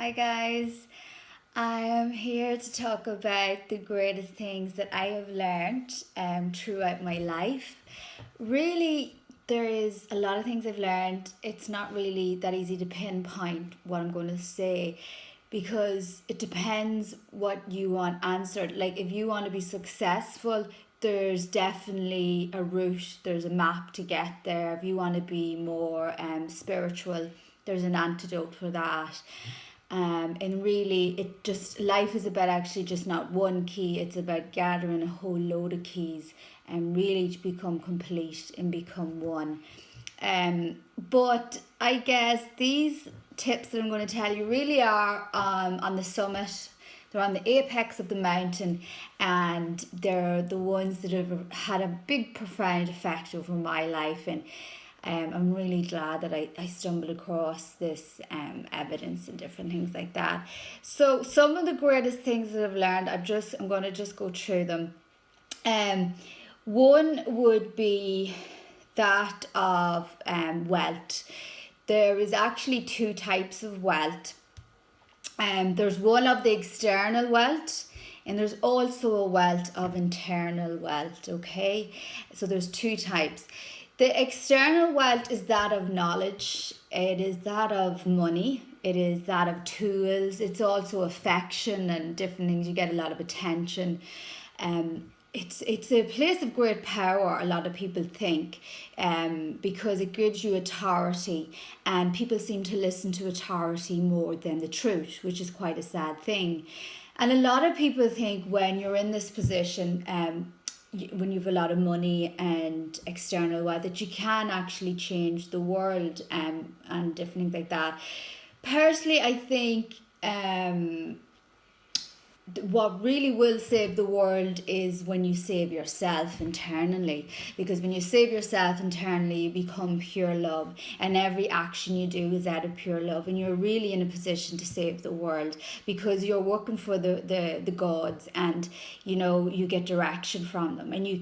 Hi guys, I am here to talk about the greatest things that I have learned throughout my life. Really, there is a lot of things I've learned. It's not really that easy to pinpoint what I'm going to say because it depends what you want answered. Like, if you want to be successful, there's definitely a route, there's a map to get there. If you want to be more spiritual, there's an antidote for that. And really, it just life is about actually just not one key. It's about gathering a whole load of keys and really to become complete and become one. But I guess these tips that I'm going to tell you really are on the summit. They're on the apex of the mountain, and they're the ones that have had a big, profound effect over my life. And I'm really glad that I stumbled across this evidence and different things like that. So some of the greatest things that I've learned, I'm going to just go through them. One would be that of wealth. There is actually two types of wealth. There's one of the external wealth, and there's also a wealth of internal wealth. Okay, so there's two types. The external wealth is that of knowledge, it is that of money, it is that of tools, it's also affection and different things. You get a lot of attention. It's a place of great power, a lot of people think, because it gives you authority, and people seem to listen to authority more than the truth, which is quite a sad thing. And a lot of people think when you're in this position, when you have a lot of money and external wealth, that you can actually change the world, and different things like that. Personally, I think what really will save the world is when you save yourself internally, because when you save yourself internally, you become pure love, and every action you do is out of pure love, and you're really in a position to save the world because you're working for the gods, and you get direction from them. And you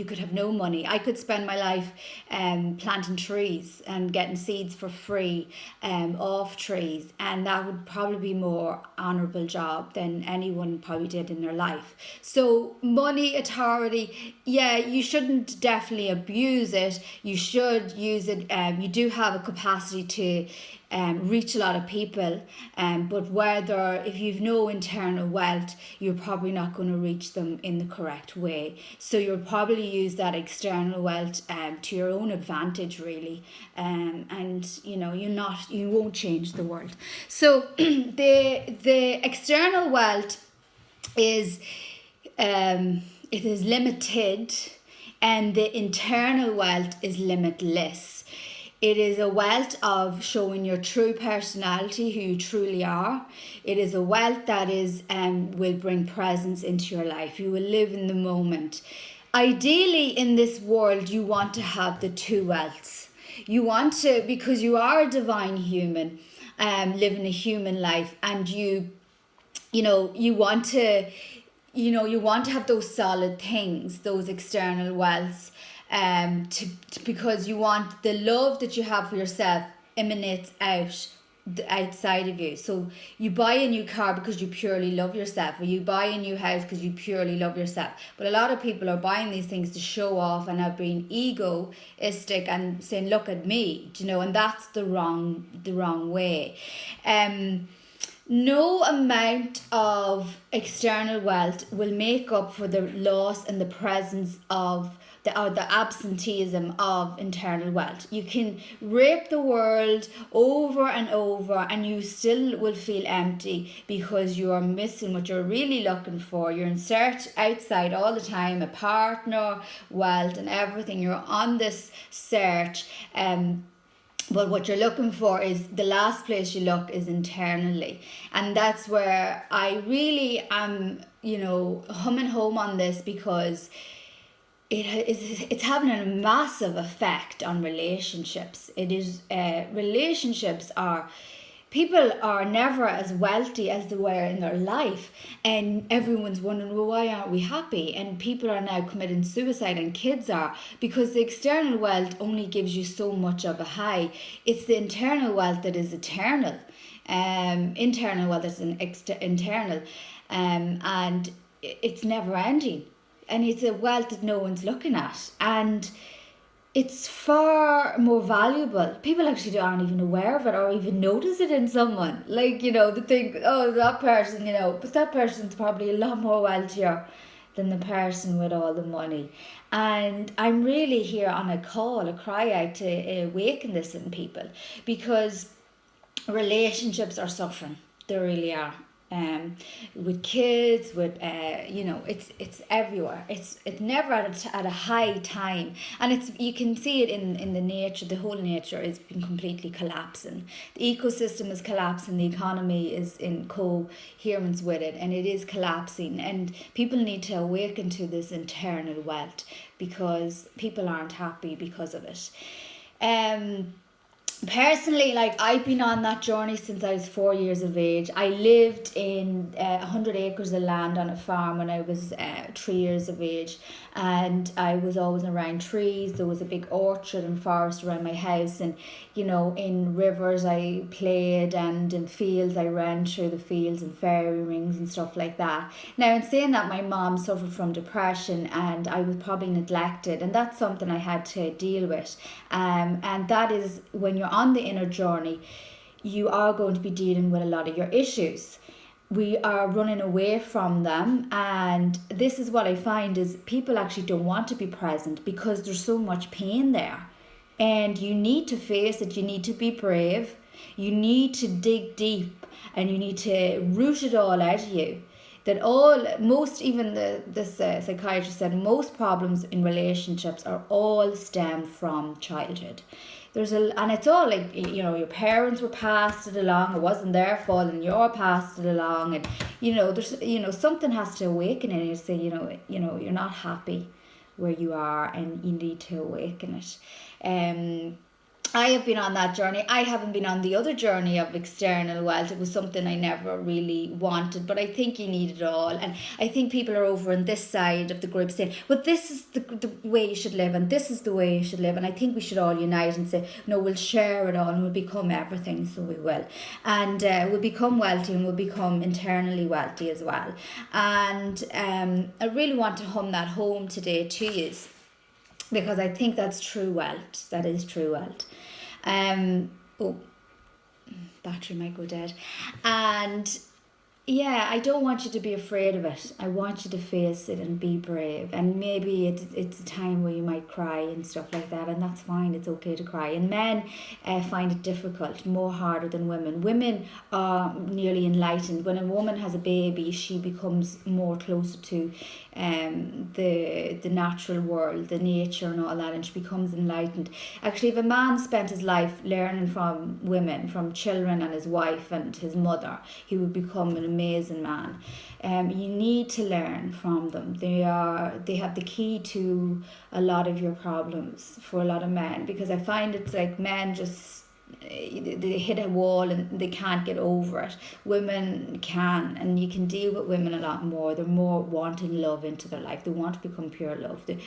could have no money. I could spend my life planting trees and getting seeds for free off trees, and that would probably be more honorable job than anyone probably did in their life. So money, authority, yeah, you shouldn't definitely abuse it. You should use it. You do have a capacity to reach a lot of people, but whether if you've no internal wealth, you're probably not going to reach them in the correct way. So you'll probably use that external wealth to your own advantage, really, and you won't change the world. So the external wealth is it is limited, and the internal wealth is limitless. It is a wealth of showing your true personality, who you truly are. It is a wealth that will bring presence into your life. You will live in the moment. Ideally, in this world, you want to have the two wealths. You want to, because you are a divine human, living a human life, and you want to have those solid things, those external wealths, because you want the love that you have for yourself emanates outside of you. So you buy a new car because you purely love yourself, or you buy a new house because you purely love yourself. But a lot of people are buying these things to show off and are being egoistic and saying, look at me, and that's the wrong way. No amount of external wealth will make up for the loss and the presence of the absenteeism of internal wealth. You can rape the world over and over, and you still will feel empty because you are missing what you're really looking for. You're in search outside all the time, a partner, wealth, and everything. You're on this search. But what you're looking for is the last place you look is internally. And that's where I really am, humming home on this, because it's having a massive effect on relationships. Relationships are people are never as wealthy as they were in their life, and everyone's wondering, well, why aren't we happy? And people are now committing suicide, and kids are, because the external wealth only gives you so much of a high. It's the internal wealth that is eternal. Internal wealth is internal, and it's never ending, and it's a wealth that no one's looking at, and it's far more valuable. People actually aren't even aware of it or even notice it in someone. Like, they think, oh, that person, but that person's probably a lot more wealthier than the person with all the money. And I'm really here on a call, a cry out to awaken this in people, because relationships are suffering. They really are. With kids, with it's everywhere. It's never at a high time, and you can see it in the nature. The whole nature is been completely collapsing. The ecosystem is collapsing. The economy is in coherence with it, and it is collapsing. And people need to awaken to this internal wealth, because people aren't happy because of it. Personally, like, I've been on that journey since I was 4 years of age. I lived in 100 acres of land on a farm when I was 3 years of age, and I was always around trees. There was a big orchard and forest around my house, and in rivers I played, and in fields I ran through the fields and fairy rings and stuff like that. Now, in saying that, my mom suffered from depression, and I was probably neglected, and that's something I had to deal with. And that is, when you're on the inner journey, you are going to be dealing with a lot of your issues. We are running away from them, and this is what I find is people actually don't want to be present because there's so much pain there, and you need to face it. You need to be brave. You need to dig deep, and you need to root it all out of you. This psychiatrist said most problems in relationships are all stemmed from childhood. And it's all like, your parents were passed it along. It wasn't their fault, and you're passed it along. And there's something has to awaken in you to say, you're not happy where you are, and you need to awaken it. I have been on that journey. I haven't been on the other journey of external wealth. It was something I never really wanted, but I think you need it all. And I think people are over on this side of the group saying, well, this is the way you should live, and this is the way you should live. And I think we should all unite and say, no, we'll share it all, and we'll become everything, so we will. And we'll become wealthy, and we'll become internally wealthy as well. And I really want to hum that home today to you, because I think that's true wealth. That is true wealth. Battery might go dead. And yeah, I don't want you to be afraid of it. I want you to face it and be brave. And maybe it's a time where you might cry and stuff like that, and that's fine. It's okay to cry. And men find it difficult, more harder than women. Women are nearly enlightened. When a woman has a baby, she becomes more closer to the natural world, the nature and all that, and she becomes enlightened. Actually, if a man spent his life learning from women, from children and his wife and his mother, he would become an amazing man. You need to learn from them. They have the key to a lot of your problems for a lot of men, because I find it's like men just they hit a wall and they can't get over it. Women can, and you can deal with women a lot more. They're more wanting love into their life. They want to become pure love. They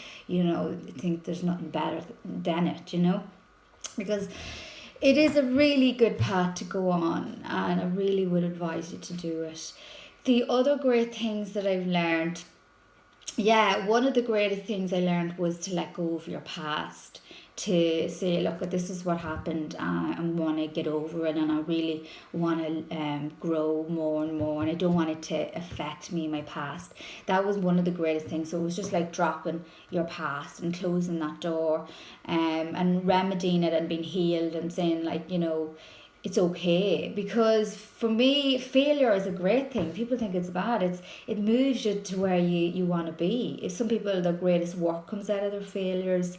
think there's nothing better than it, because it is a really good path to go on, and I really would advise you to do it. The other great things that I've learned, one of the greatest things I learned was to let go of your past. To say, look, this is what happened, I want to get over it, and I really want to grow more and more, and I don't want it to affect me, my past. That was one of the greatest things. So it was just like dropping your past and closing that door, and remedying it and being healed and saying, like, it's okay. Because for me, failure is a great thing. People think it's bad. It moves you to where you want to be. If some people, their greatest work comes out of their failures.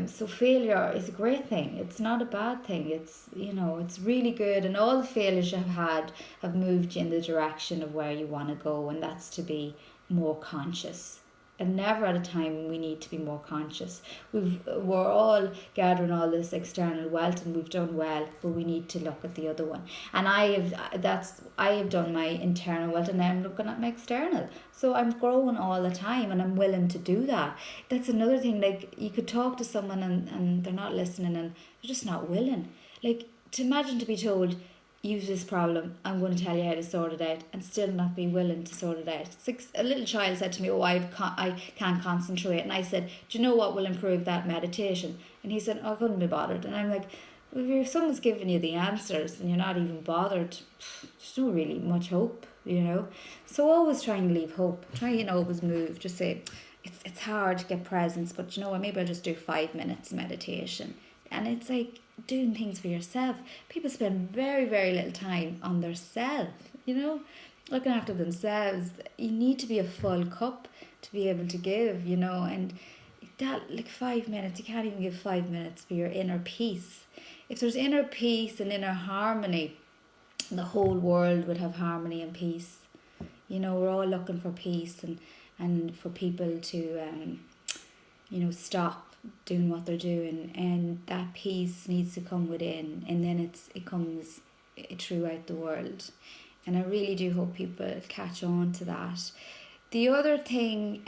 So failure is a great thing. It's not a bad thing. It's it's really good, and all the failures you've had have moved you in the direction of where you want to go, and that's to be more conscious never at a time when we need to be more conscious. We're all gathering all this external wealth and we've done well, but we need to look at the other one. And I have done my internal wealth, and now I'm looking at my external. So I'm growing all the time, and I'm willing to do that. That's another thing. Like, you could talk to someone and they're not listening, and they're just not willing. Like, to imagine to be told, use this problem, I'm going to tell you how to sort it out, and still not be willing to sort it out. It's like a little child said to me, oh, I can't concentrate. And I said, do you know what will improve that? Meditation. And he said, oh, I couldn't be bothered. And I'm like, well, if someone's giving you the answers and you're not even bothered, there's no really much hope, So always try and leave hope. Try always move. Just say, it's hard to get presence, but you know what, maybe I'll just do 5 minutes meditation. And it's like doing things for yourself. People spend very, very little time on their self, looking after themselves. You need to be a full cup to be able to give, and that, like 5 minutes, you can't even give 5 minutes for your inner peace. If there's inner peace and inner harmony, the whole world would have harmony and peace. We're all looking for peace and for people to, stop doing what they're doing, and that peace needs to come within, and then it comes throughout the world. And I really do hope people catch on to that. The other thing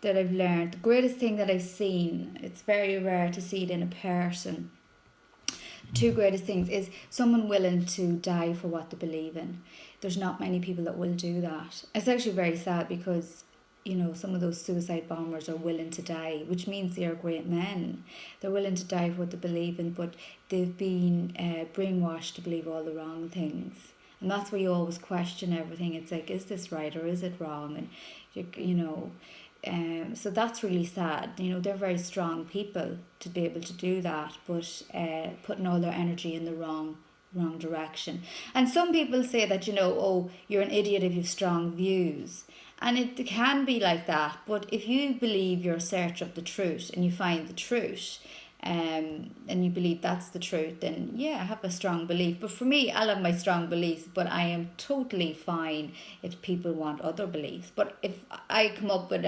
that I've learned, the greatest thing that I've seen, it's very rare to see it in a person, the two greatest things is someone willing to die for what they believe in. There's not many people that will do that. It's actually very sad, because some of those suicide bombers are willing to die, which means they are great men. They're willing to die for what they believe in, but they've been brainwashed to believe all the wrong things. And that's where you always question everything. It's like, is this right or is it wrong? And so that's really sad. They're very strong people to be able to do that, but putting all their energy in the wrong direction. And some people say that, oh, you're an idiot if you've strong views. And it can be like that, but if you believe your search of the truth and you find the truth, and you believe that's the truth, then yeah, I have a strong belief. But for me, I'll have my strong beliefs, but I am totally fine if people want other beliefs. But if I come up with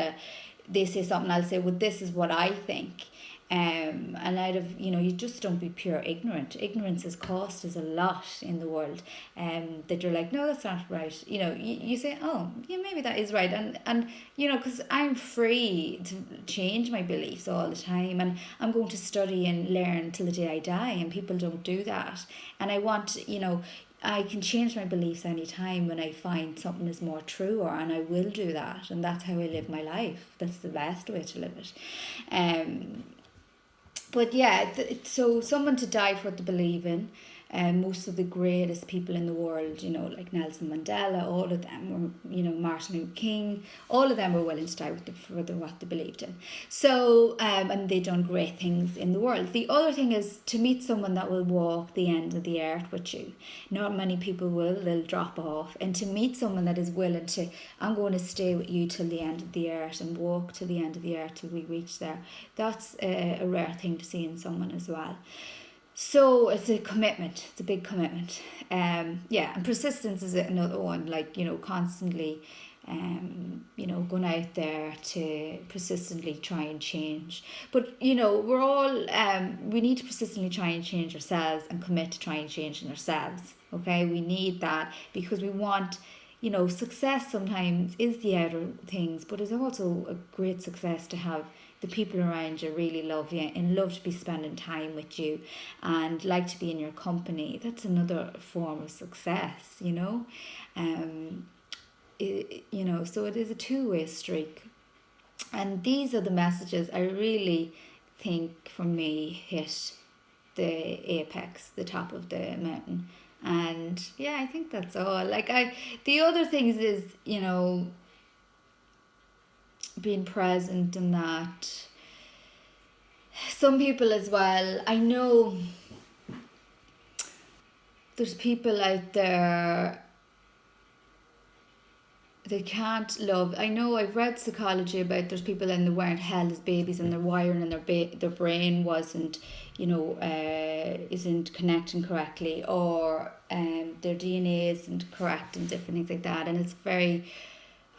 they say something, I'll say, well, this is what I think. And out of, you just don't be pure ignorant. Ignorance has cost us a lot in the world. That you're like, no, that's not right. You say, oh, yeah, maybe that is right. And because I'm free to change my beliefs all the time. And I'm going to study and learn till the day I die. And people don't do that. And I want, I can change my beliefs anytime when I find something is more truer, and I will do that. And that's how I live my life. That's the best way to live it. But yeah, so someone to die for what they believe in. Most of the greatest people in the world, like Nelson Mandela, all of them were, Martin Luther King, all of them were willing to die for what they believed in. So, and they done great things in the world. The other thing is to meet someone that will walk the end of the earth with you. Not many people will, they'll drop off. And to meet someone that is willing to, I'm going to stay with you till the end of the earth and walk till the end of the earth till we reach there. That's a rare thing to see in someone as well. So it's a commitment. It's a big commitment. And persistence is another one. Like, constantly, going out there to persistently try and change. But, we're all, we need to persistently try and change ourselves and commit to try and change ourselves. Okay, we need that because we want, success sometimes is the outer things, but it's also a great success to have the people around you really love you and love to be spending time with you and like to be in your company. That's another form of success, so it is a two-way streak. And these are the messages I really think, for me, hit the apex, the top of the mountain. And yeah, I think that's all. The other things is, being present in that. Some people as well, I know there's people out there, they can't love. I know I've read psychology about there's people and they weren't held as babies and their wiring and their brain wasn't, isn't connecting correctly, or their DNA isn't correct and different things like that. And it's very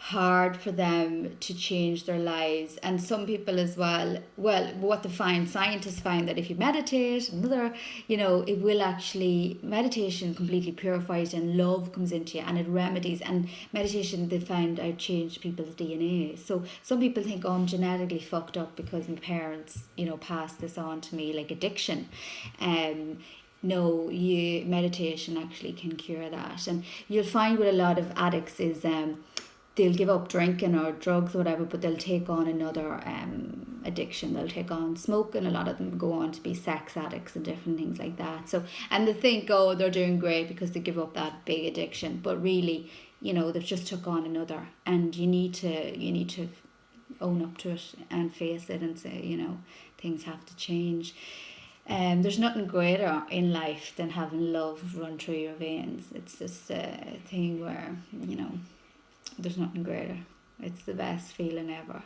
hard for them to change their lives. And some people as well, what they find, scientists find that if you meditate, it will actually, meditation completely purifies and love comes into you and it remedies. And meditation, they found out, changed people's DNA. So some people think, oh, I'm genetically fucked up because my parents, passed this on to me, like addiction. No, meditation actually can cure that. And you'll find with a lot of addicts is they'll give up drinking or drugs or whatever, but they'll take on another addiction. They'll take on smoking. A lot of them go on to be sex addicts and different things like that. So, and they think, oh, they're doing great because they give up that big addiction, but really, they've just took on another. And you need to own up to it and face it and say, things have to change. There's nothing greater in life than having love run through your veins. It's just a thing where, there's nothing greater. It's the best feeling ever.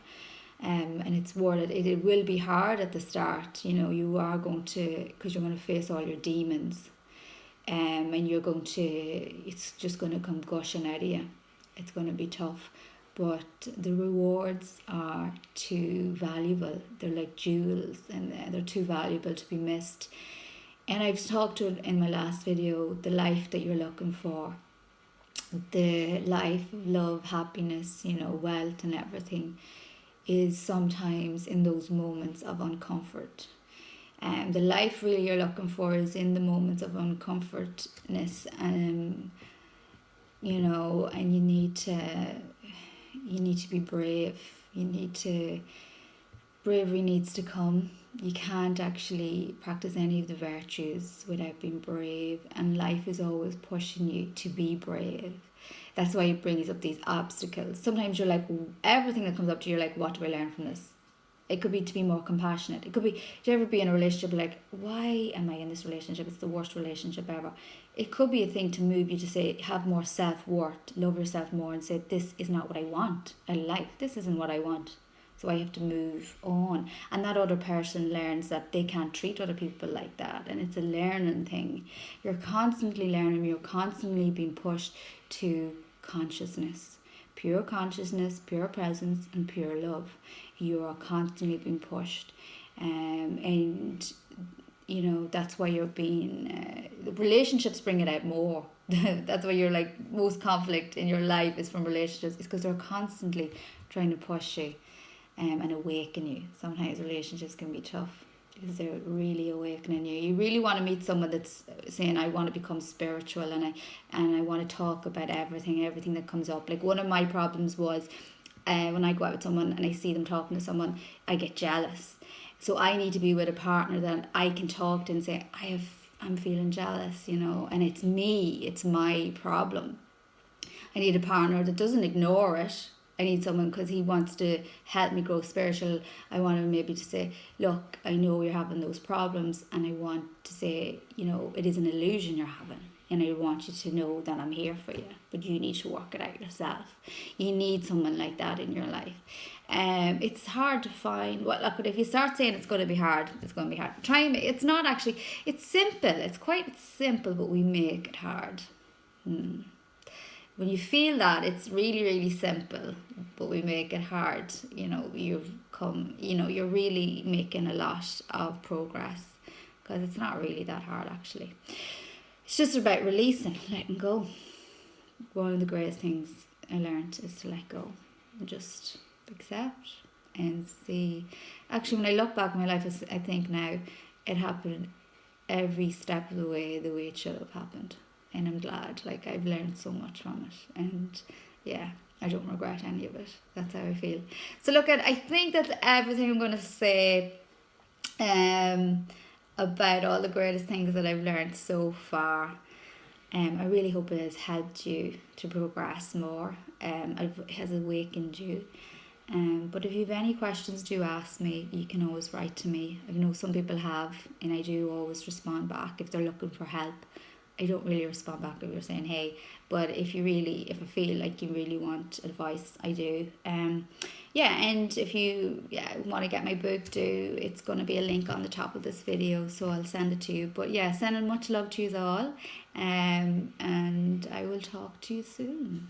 And it's worth it. It will be hard at the start. You are going to, because you're going to face all your demons. And it's just going to come gushing out of you. It's going to be tough. But the rewards are too valuable. They're like jewels, and they're too valuable to be missed. And I've talked to in my last video, the life that you're looking for, the life of love, happiness, wealth and everything, is sometimes in those moments of uncomfort. And the life really you're looking for is in the moments of uncomfortness, and and you need to be brave. Bravery needs to come. You can't actually practice any of the virtues without being brave, and life is always pushing you to be brave. That's why it brings up these obstacles. Sometimes you're like, everything that comes up to you, you're like, what do I learn from this? It could be to be more compassionate. It could be, do you ever be in a relationship like, why am I in this relationship? It's the worst relationship ever. It could be a thing to move you to say, have more self-worth, love yourself more, and say, this is not what I want. This isn't what I want. So I have to move on. And that other person learns that they can't treat other people like that. And it's a learning thing. You're constantly learning. You're constantly being pushed to consciousness. Pure consciousness, pure presence, and pure love. You are constantly being pushed. And that's why you're being... relationships bring it out more. That's why you're like, most conflict in your life is from relationships. It's because they're constantly trying to push you. And awaken you. Sometimes relationships can be tough because they're really awakening you. You really want to meet someone that's saying, I want to become spiritual, and I want to talk about everything that comes up. Like, one of my problems was when I go out with someone and I see them talking to someone, I get jealous. So I need to be with a partner that I can talk to and say, I'm feeling jealous, and it's me, it's my problem. I need a partner that doesn't ignore it. I need someone because he wants to help me grow spiritual. I want him maybe to say, look, I know you're having those problems, and I want to say, it is an illusion you're having, and I want you to know that I'm here for you, but you need to work it out yourself. You need someone like that in your life. It's hard to find. Well, look, if you start saying it's going to be hard, it's going to be hard. It's not actually. It's simple. It's quite simple, but we make it hard. When you feel that, it's really, really simple, but we make it hard. You're really making a lot of progress, because it's not really that hard, actually. It's just about releasing, letting go. One of the greatest things I learned is to let go and just accept and see. Actually, when I look back at my life, I think now it happened every step of the way it should have happened. And I'm glad, I've learned so much from it, and yeah, I don't regret any of it. That's how I feel. So look, I think that's everything I'm going to say about all the greatest things that I've learned so far. I really hope it has helped you to progress more. It has awakened you. But if you have any questions, do ask me. You can always write to me. I know some people have, and I do always respond back if they're looking for help. I don't really respond back if you're saying hey, but if I feel like you really want advice, I do. And if you want to get my book, it's going to be a link on the top of this video, so I'll send it to you. But sending much love to you all, and I will talk to you soon.